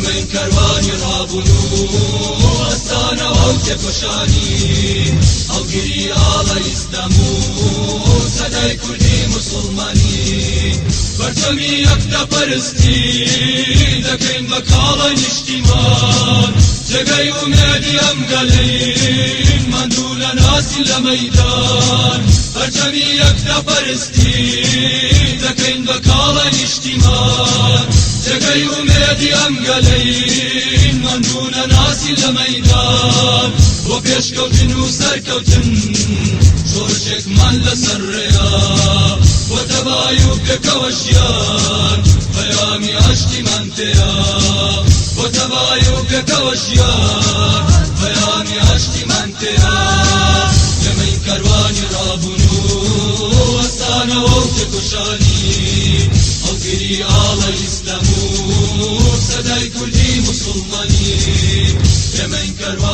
من کەروانی ڕابوون و ئەستانەوە و تێکۆشانی هەڵگیری ئاڵای ئیسلام و سەدای کوردی موسڵمانی بەرچەمی یەکتەپەرستی دەکەین بە کاڵای نیشتیمان جێگەی ئومێدی ئەم گەلەین ماندوو لە ناسی لە مەیدان بەرچەمی یەکتەپەرستی دەکەین بە کاڵای نیشتیمان جێگەی ئومێدی ئەم گەلەین ماندوو لە ناسی لە مەیدان بۆ پێشکەوتن و سەرکەوتن شۆڕشێکمان لەسەر ڕێیە بۆ تەبای و پێکەوە ژیان پەیامی عەشقیمان تێیە بۆ تەبای و پێکەوە ژیان پەیامی عەشقیمان تێیە ئێمەی کەروانی ڕابوون و ئەستانەوە و تێکۆشانی هەڵگیری ئاڵای ئیسلام و سەدای کوردی موسڵمانی ئێمەی کەروانی